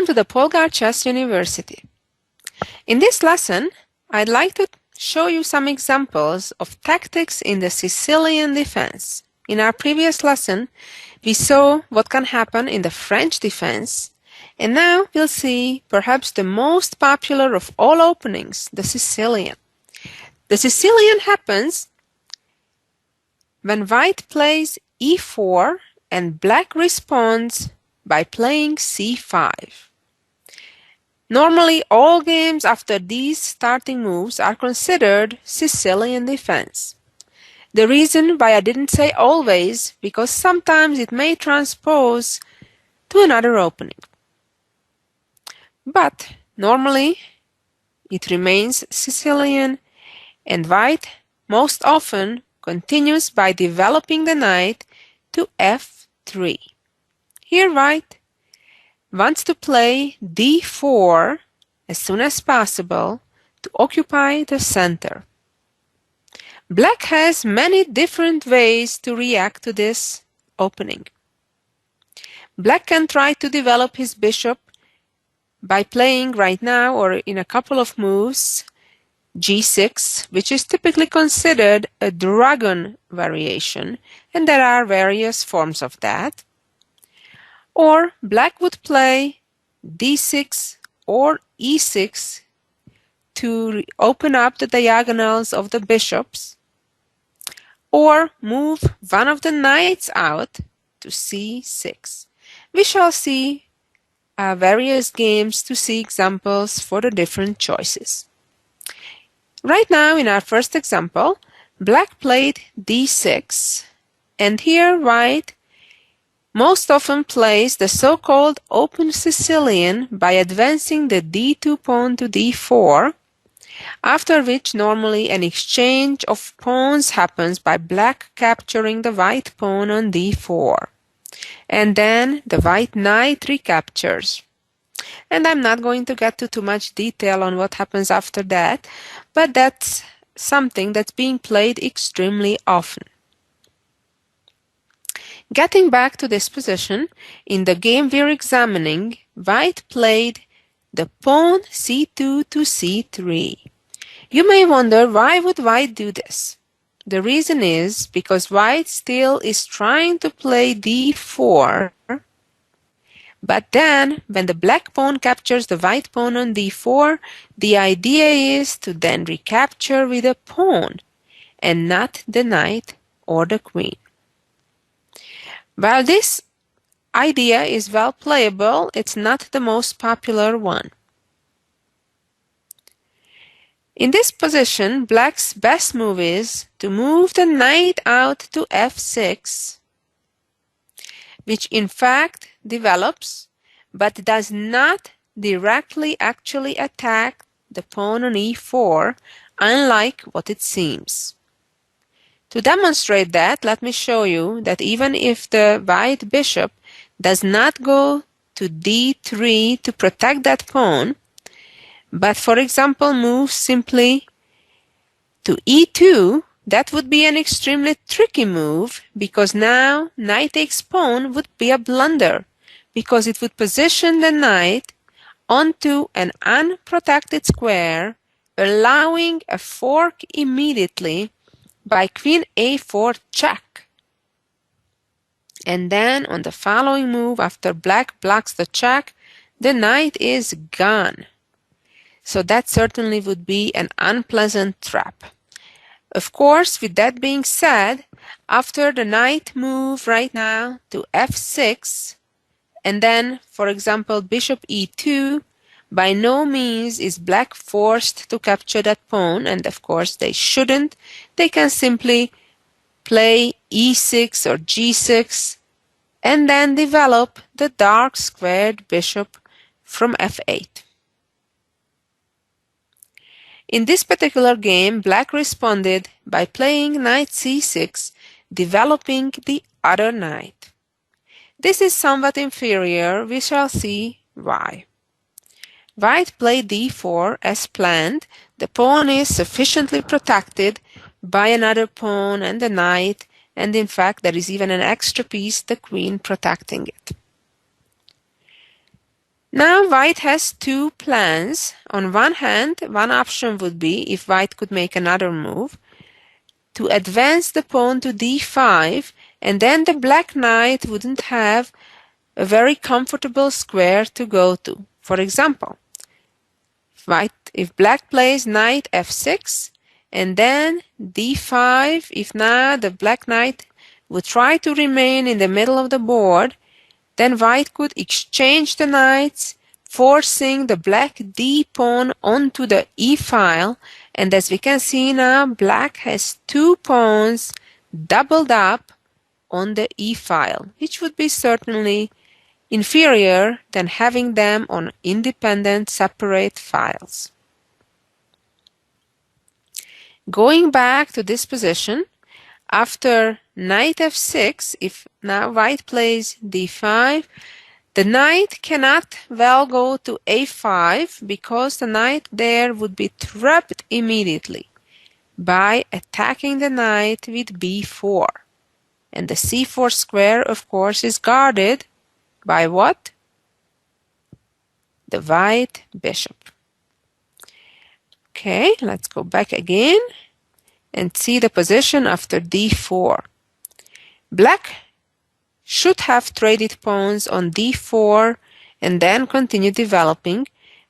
Welcome to the Polgar Chess University. In this lesson, I'd like to show you some examples of tactics in the Sicilian defense. In our previous lesson, we saw what can happen in the French defense, and now we'll see perhaps the most popular of all openings, the Sicilian. The Sicilian happens when white plays e4 and black responds by playing c5. Normally, all games after these starting moves are considered Sicilian defense. The reason why I didn't say always, because sometimes it may transpose to another opening. But normally, it remains Sicilian, and white most often continues by developing the knight to f3. Here white wants to play d4 as soon as possible to occupy the center. Black has many different ways to react to this opening. Black can try to develop his bishop by playing right now or in a couple of moves g6, which is typically considered a dragon variation, and there are various forms of that. Or black would play d6 or e6 to open up the diagonals of the bishops, or move one of the knights out to c6. We shall see various games to see examples for the different choices. Right now, in our first example, black played d6, and here white most often plays the so-called open Sicilian by advancing the d2 pawn to d4, after which normally an exchange of pawns happens by black capturing the white pawn on d4. And then the white knight recaptures. And I'm not going to get to too much detail on what happens after that, but that's something that's being played extremely often. Getting back to this position, in the game we're examining, white played the pawn c2 to c3. You may wonder, why would white do this? The reason is because white still is trying to play d4, but then when the black pawn captures the white pawn on d4, the idea is to then recapture with a pawn and not the knight or the queen. While this idea is well playable, it's not the most popular one. In this position, black's best move is to move the knight out to f6, which in fact develops, but does not directly actually attack the pawn on e4, unlike what it seems. To demonstrate that, let me show you that even if the white bishop does not go to d3 to protect that pawn, but for example moves simply to e2, that would be an extremely tricky move, because now knight takes pawn would be a blunder, because it would position the knight onto an unprotected square, allowing a fork immediately by queen a4 check. And then on the following move, after black blocks the check, the knight is gone. So that certainly would be an unpleasant trap. Of course, with that being said, after the knight move right now to f6, and then, for example, bishop e2, by no means is black forced to capture that pawn, and of course they shouldn't. They can simply play e6 or g6 and then develop the dark squared bishop from f8. In this particular game, black responded by playing knight c6, developing the other knight. This is somewhat inferior. We shall see why. White played d4 as planned. The pawn is sufficiently protected by another pawn and the knight, and in fact there is even an extra piece, the queen, protecting it. Now white has two plans. On one hand, one option would be, if white could make another move, to advance the pawn to d5, and then the black knight wouldn't have a very comfortable square to go to. For example, if black plays knight f6 and then d5, if now the black knight would try to remain in the middle of the board, then white could exchange the knights, forcing the black d pawn onto the e file, and as we can see now, black has two pawns doubled up on the e file, which would be certainly inferior than having them on independent separate files. Going back to this position, after knight f6, if now white plays d5, the knight cannot well go to a5 because the knight there would be trapped immediately by attacking the knight with b4. And the c4 square, of course, is guarded by what? The white bishop. Okay, let's go back again and see the position after d4. Black should have traded pawns on d4 and then continue developing,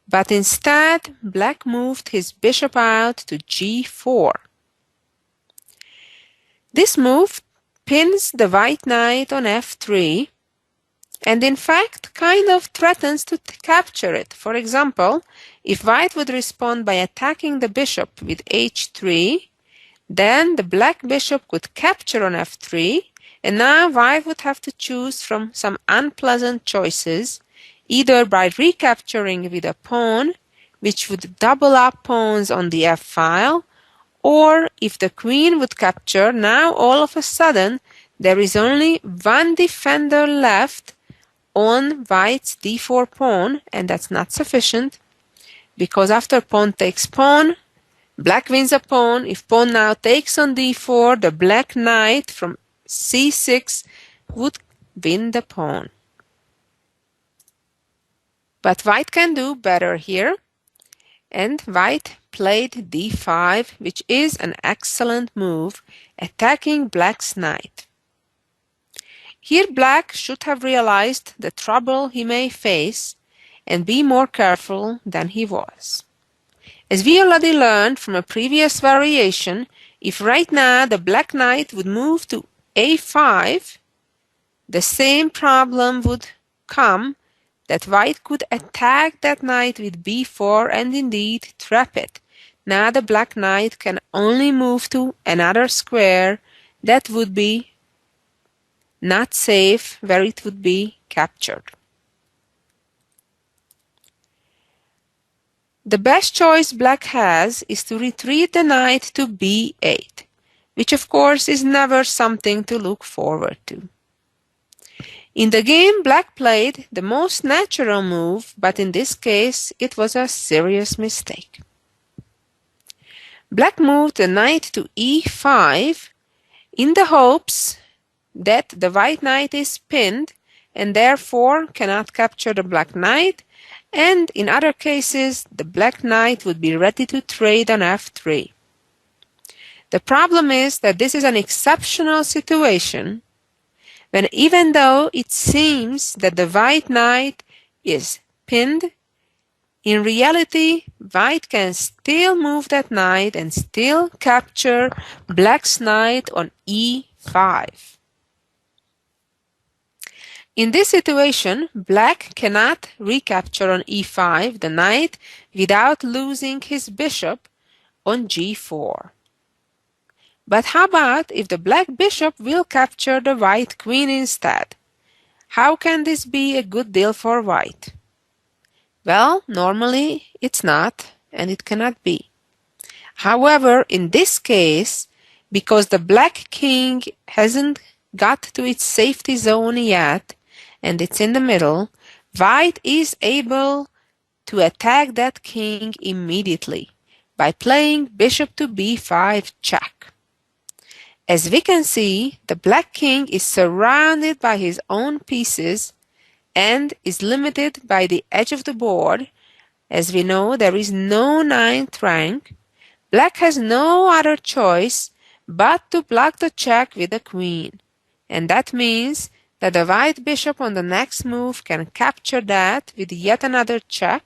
but instead black moved his bishop out to g4. This move pins the white knight on f3 and in fact kind of threatens to capture it. For example, if white would respond by attacking the bishop with h3, then the black bishop could capture on f3, and now white would have to choose from some unpleasant choices, either by recapturing with a pawn, which would double up pawns on the f file, or if the queen would capture, now all of a sudden there is only one defender left on white's d4 pawn, and that's not sufficient, because after pawn takes pawn, black wins a pawn. If pawn now takes on d4, the black knight from c6 would win the pawn. But white can do better here, and white played d5, which is an excellent move, attacking black's knight. Here black should have realized the trouble he may face and be more careful than he was. As we already learned from a previous variation, if right now the black knight would move to a5, the same problem would come, that white could attack that knight with b4 and indeed trap it. Now the black knight can only move to another square that would be not safe, where it would be captured. The best choice black has is to retreat the knight to b8, which of course is never something to look forward to. In the game, black played the most natural move, but in this case it was a serious mistake. Black moved the knight to e5 in the hopes that the white knight is pinned and therefore cannot capture the black knight, and in other cases the black knight would be ready to trade on f3. The problem is that this is an exceptional situation when, even though it seems that the white knight is pinned, in reality white can still move that knight and still capture black's knight on e5. In this situation, black cannot recapture on e5 the knight without losing his bishop on g4. But how about if the black bishop will capture the white queen instead? How can this be a good deal for white? Well, normally it's not, and it cannot be. However, in this case, because the black king hasn't got to its safety zone yet, and it's in the middle, white is able to attack that king immediately by playing bishop to b5 check. As we can see, the black king is surrounded by his own pieces, and is limited by the edge of the board. As we know, there is no ninth rank. Black has no other choice but to block the check with the queen, and that means that the white bishop on the next move can capture that with yet another check,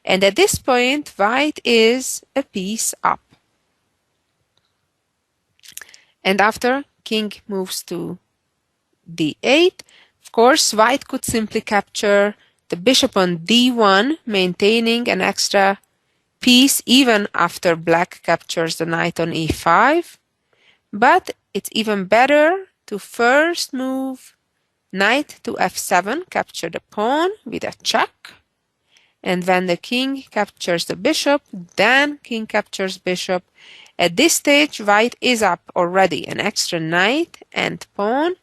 and at this point white is a piece up. And after king moves to d8, of course white could simply capture the bishop on d1, maintaining an extra piece even after black captures the knight on e5, but it's even better to first move knight to f7, capture the pawn with a check, and when the king captures the bishop, then king captures bishop. At this stage, white is up already an extra knight and pawn,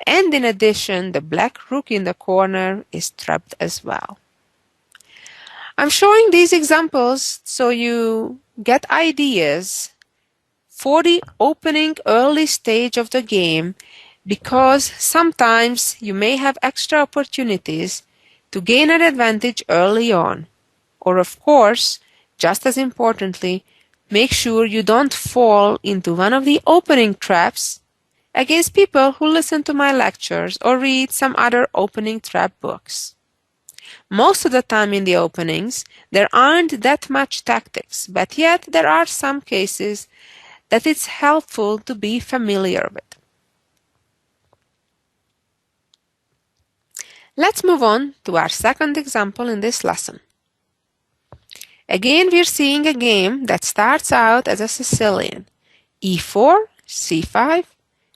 and in addition, the black rook in the corner is trapped as well. I'm showing these examples so you get ideas for the opening early stage of the game, because sometimes you may have extra opportunities to gain an advantage early on. Or of course, just as importantly, make sure you don't fall into one of the opening traps against people who listen to my lectures or read some other opening trap books. Most of the time in the openings, there aren't that much tactics, but yet there are some cases that it's helpful to be familiar with. Let's move on to our second example in this lesson. Again, we're seeing a game that starts out as a Sicilian. e4, c5,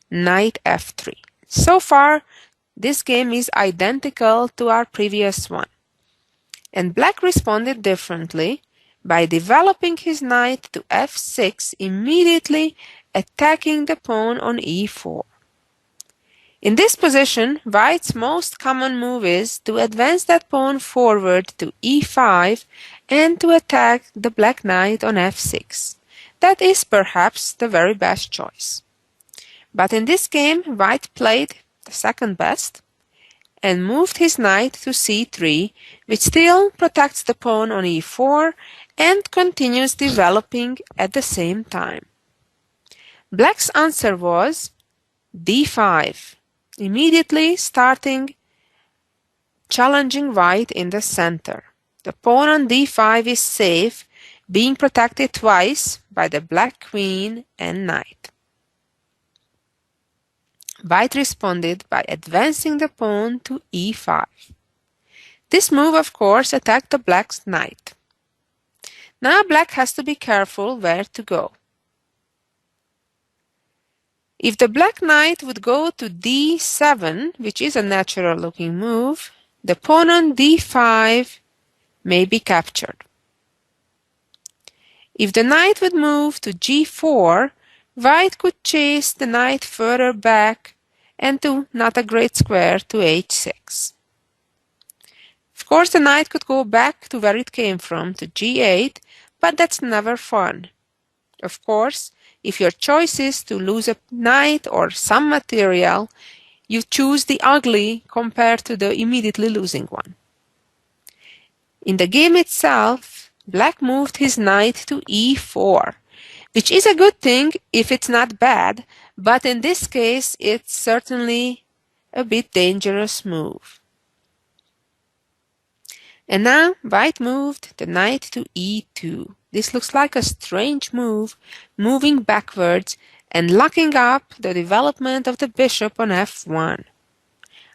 knight f3. So far, this game is identical to our previous one. And black responded differently by developing his knight to f6, immediately attacking the pawn on e4. In this position, white's most common move is to advance that pawn forward to e5 and to attack the black knight on f6. That is perhaps the very best choice. But in this game, white played the second best and moved his knight to c3, which still protects the pawn on e4 and continues developing at the same time. Black's answer was d5, immediately starting challenging white in the center. The pawn on d5 is safe, being protected twice by the black queen and knight. White responded by advancing the pawn to e5. This move, of course, attacked the black's knight. Now black has to be careful where to go. If the black knight would go to d7, which is a natural-looking move, the pawn on d5 may be captured. If the knight would move to g4, white could chase the knight further back and to not a great square to h6. Of course, the knight could go back to where it came from, to g8, but that's never fun. Of course, if your choice is to lose a knight or some material, you choose the ugly compared to the immediately losing one. In the game itself, black moved his knight to e4, which is a good thing if it's not bad, but in this case it's certainly a bit dangerous move. And now white moved the knight to e2. This looks like a strange move, moving backwards and locking up the development of the bishop on f1.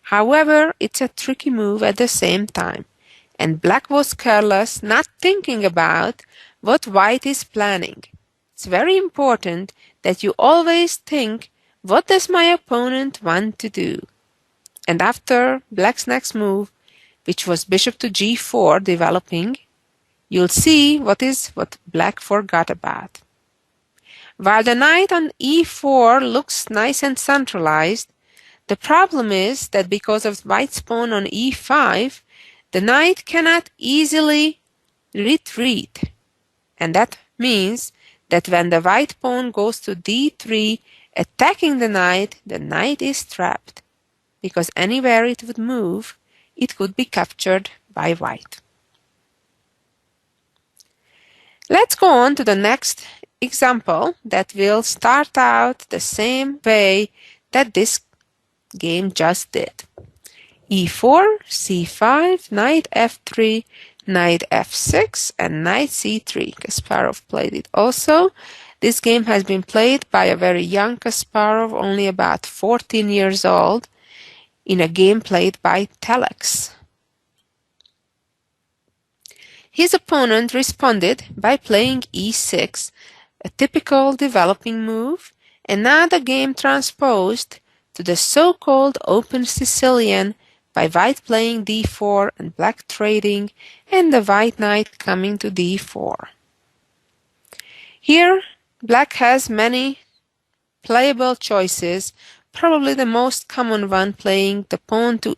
However, it's a tricky move at the same time, and black was careless, not thinking about what white is planning. It's very important that you always think, what does my opponent want to do? And after black's next move, which was bishop to g4 developing, you'll see what black forgot about. While the knight on e4 looks nice and centralized, the problem is that because of white's pawn on e5, the knight cannot easily retreat. And that means that when the white pawn goes to d3, attacking the knight is trapped, because anywhere it would move, it could be captured by white. Let's go on to the next example that will start out the same way that this game just did. E4, C5, knight F3, knight F6, and knight C3. Kasparov played it also. This game has been played by a very young Kasparov, only about 14 years old, in a game played by Telex. His opponent responded by playing E6, a typical developing move, and now the game transposed to the so-called open Sicilian by white playing D4 and black trading, and the white knight coming to D4. Here, black has many playable choices, probably the most common one playing the pawn to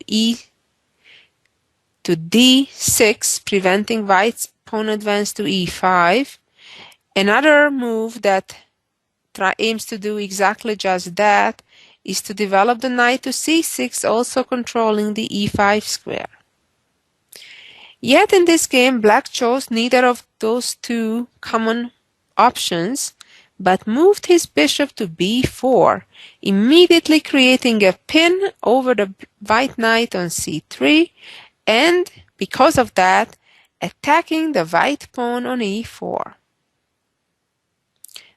D6, preventing white's pawn advance to E5. Another move that aims to do exactly just that is to develop the knight to C6, also controlling the E5 square. Yet in this game, black chose neither of those two common options, but moved his bishop to B4, immediately creating a pin over the white knight on C3, and because of that, attacking the white pawn on E4.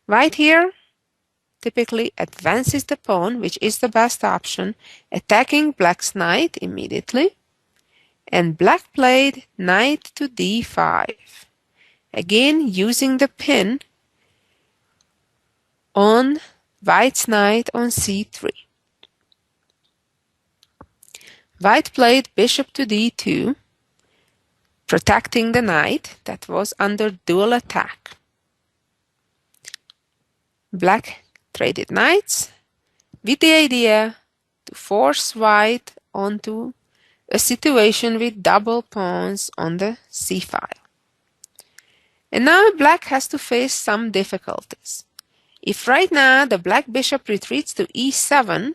White here typically advances the pawn, which is the best option, attacking black's knight immediately, and black played knight to D5, again using the pin on white's knight on C3. White played bishop to D2, protecting the knight that was under dual attack. Black traded knights with the idea to force white onto a situation with double pawns on the C file. And now black has to face some difficulties. If right now the black bishop retreats to E7,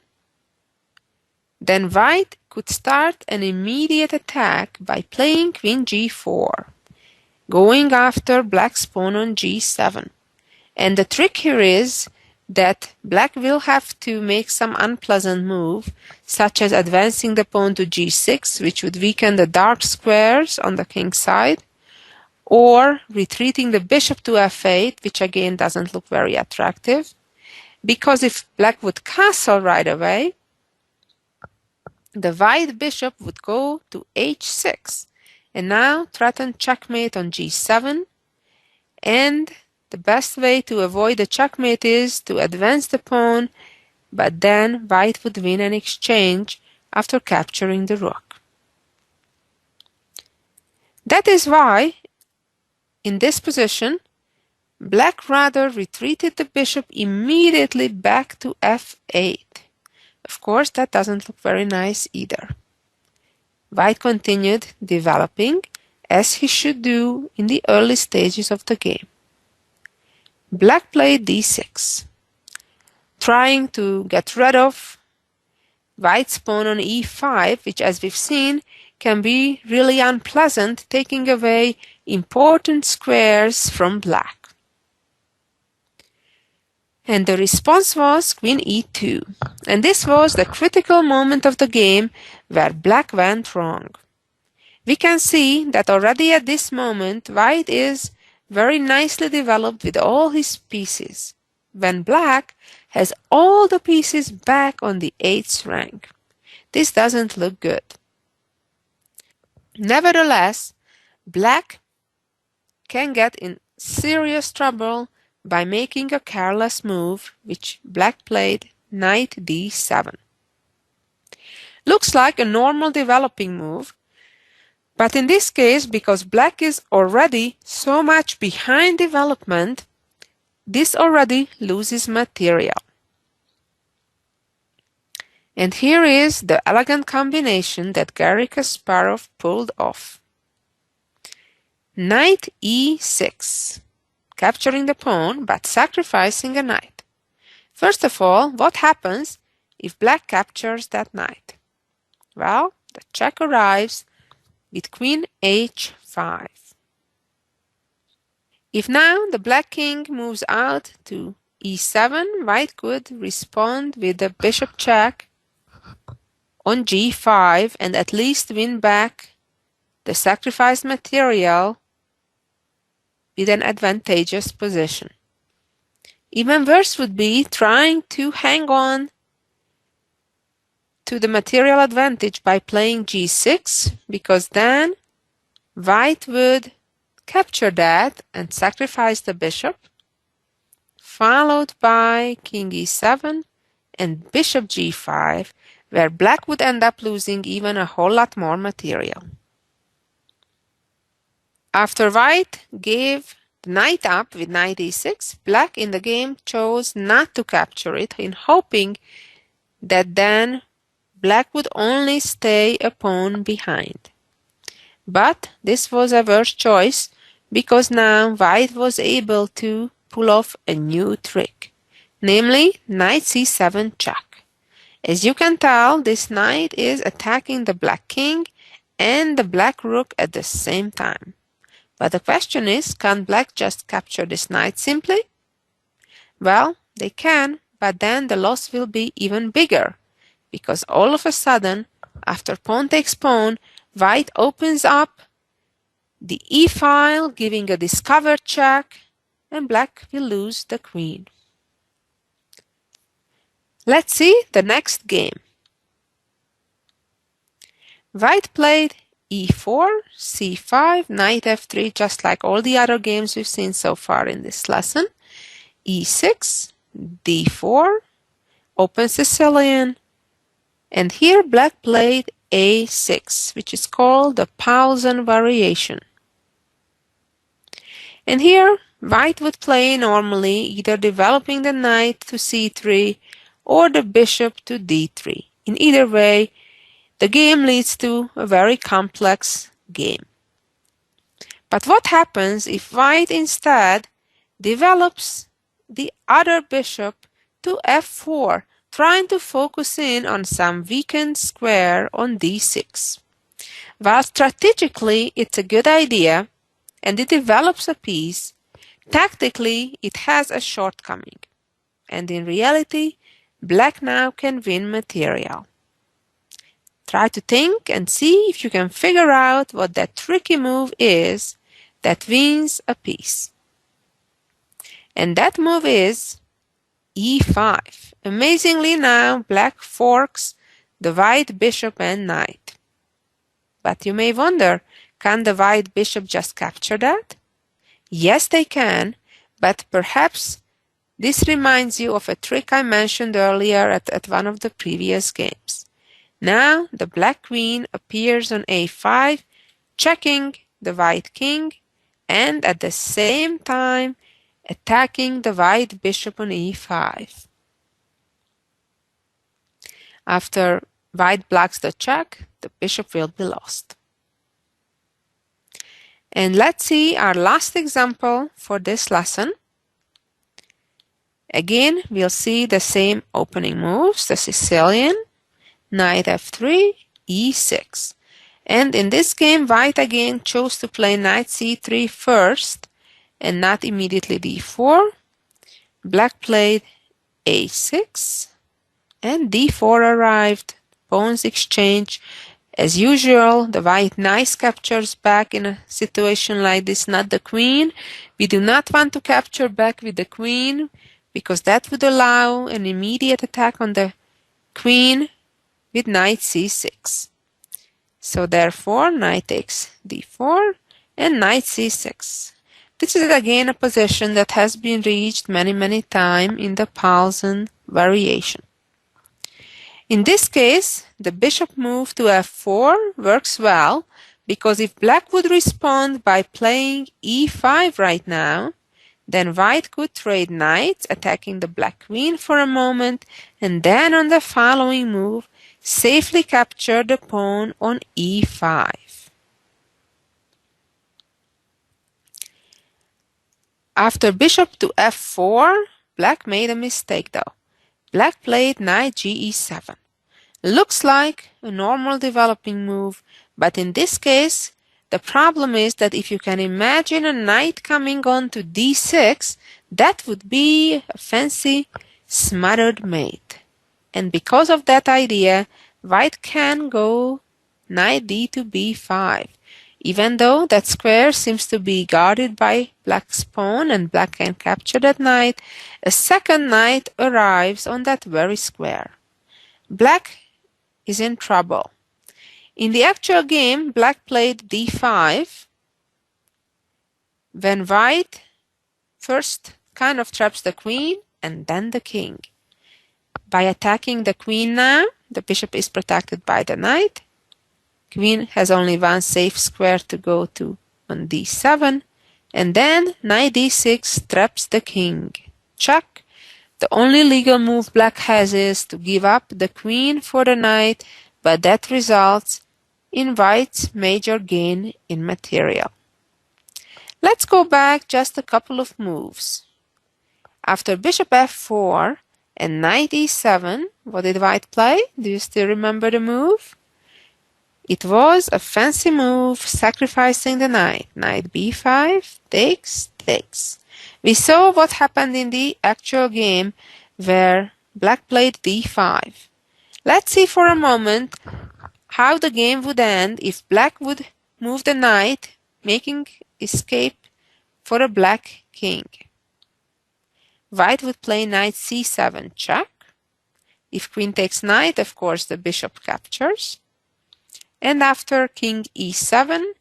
then white could start an immediate attack by playing queen G4, going after black's pawn on G7. And the trick here is that black will have to make some unpleasant move, such as advancing the pawn to G6, which would weaken the dark squares on the king's side, or retreating the bishop to F8, which again doesn't look very attractive, because if black would castle right away, the white bishop would go to H6, and now threaten checkmate on G7, and the best way to avoid the checkmate is to advance the pawn, but then white would win an exchange after capturing the rook. That is why, in this position, black rather retreated the bishop immediately back to F8. Of course, that doesn't look very nice either. White continued developing, as he should do in the early stages of the game. Black played D6, trying to get rid of white's pawn on E5, which, as we've seen, can be really unpleasant, taking away important squares from black. And the response was queen E2, and this was the critical moment of the game where black went wrong. We can see that already at this moment white is very nicely developed with all his pieces, when black has all the pieces back on the 8th rank. This doesn't look good. Nevertheless, black can get in serious trouble by making a careless move, which black played knight D7. Looks like a normal developing move, but in this case, because black is already so much behind development, this already loses material. And here is the elegant combination that Garry Kasparov pulled off. Knight E6, capturing the pawn but sacrificing a knight. First of all, what happens if black captures that knight? Well, the check arrives with queen h5. If now the black king moves out to e7, white could respond with the bishop check on g5 and at least win back the sacrificed material with an advantageous position. Even worse would be trying to hang on to the material advantage by playing g6, because then white would capture that and sacrifice the bishop, followed by king e7 and bishop g5, where black would end up losing even a whole lot more material. After white gave the knight up with knight e6, black in the game chose not to capture it, in hoping that then black would only stay a pawn behind. But this was a worse choice, because now white was able to pull off a new trick, namely knight c7 check. As you can tell, this knight is attacking the black king and the black rook at the same time. But the question is, can black just capture this knight simply? Well, they can, but then the loss will be even bigger, because all of a sudden, after pawn takes pawn, white opens up the e-file, giving a discovered check, and black will lose the queen. Let's see the next game. White played e4, c5, knight f3, just like all the other games we've seen so far in this lesson. e6, d4, open Sicilian, and here black played a6, which is called the Paulsen variation. And here white would play normally, either developing the knight to c3 or the bishop to d3. In either way, the game leads to a very complex game. But what happens if white instead develops the other bishop to f4, trying to focus in on some weakened square on d6? While strategically it's a good idea and it develops a piece, tactically it has a shortcoming. And in reality, black now can win material. Try to think and see if you can figure out what that tricky move is that wins a piece. And that move is e5. Amazingly now, black forks the white bishop and knight. But you may wonder, can the white bishop just capture that? Yes, they can, but perhaps this reminds you of a trick I mentioned earlier at one of the previous games. Now the black queen appears on a5, checking the white king, and at the same time attacking the white bishop on e5. After white blocks the check, the bishop will be lost. And let's see our last example for this lesson. Again, we'll see the same opening moves, the Sicilian, knight f3, e6. And in this game, white again chose to play knight c3 first and not immediately d4. Black played a6 and d4 arrived. Pawns exchange. As usual, the white knight captures back in a situation like this, not the queen. We do not want to capture back with the queen, because that would allow an immediate attack on the queen with knight c6. So therefore, knight takes d4 and knight c6. This is again a position that has been reached many times in the Paulsen variation. In this case, the bishop move to f4 works well, because if black would respond by playing e5 right now, then white could trade knights, attacking the black queen for a moment, and then on the following move, safely capture the pawn on e5. After bishop to f4, black made a mistake though. Black played knight ge7. Looks like a normal developing move, But in this case, the problem is that if you can imagine a knight coming on to d6, that would be a fancy smothered mate. And because of that idea, white can go knight d to b5. Even though that square seems to be guarded by black's pawn and black can capture that knight, a second knight arrives on that very square. Black is in trouble. In the actual game, black played d5 when white first kind of traps the queen and then the king. By attacking the queen now, the bishop is protected by the knight. Queen has only one safe square to go to on d7, and then knight d6 traps the king. Check. The only legal move black has is to give up the queen for the knight, but that results in white's major gain in material. Let's go back just a couple of moves. After bishop f4 and knight e7, what did white play? Do you still remember the move? It was a fancy move, sacrificing the knight. Knight b5, takes, takes. We saw what happened in the actual game where black played d5. Let's see for a moment how the game would end if black would move the knight, making escape for a black king. White would play knight c7 check. If queen takes knight, of course, the bishop captures. And after king e7,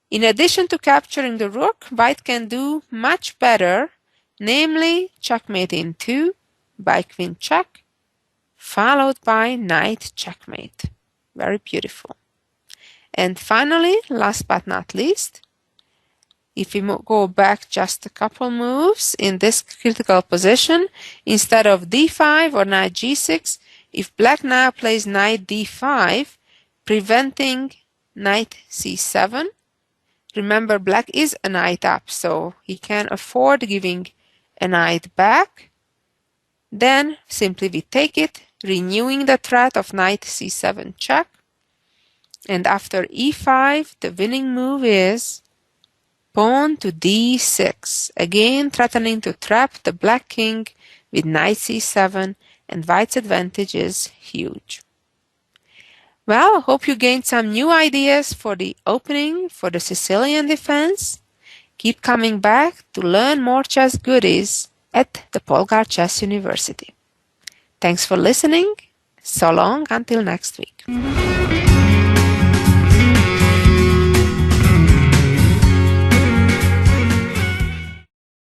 in addition to capturing the rook, white can do much better, namely checkmate in 2 by queen check, followed by knight checkmate. Very beautiful. And finally, last but not least, if we go back just a couple moves in this critical position, instead of d5 or knight g6, if black now plays knight d5, preventing knight c7. Remember, black is a knight up, so he can afford giving a knight back. Then simply we take it, renewing the threat of knight c7 check. And after e5, the winning move is pawn to d6, again threatening to trap the black king with knight c7, and white's advantage is huge. Well, I hope you gained some new ideas for the opening for the Sicilian defense. Keep coming back to learn more chess goodies at the Polgar Chess University. Thanks for listening. So long until next week.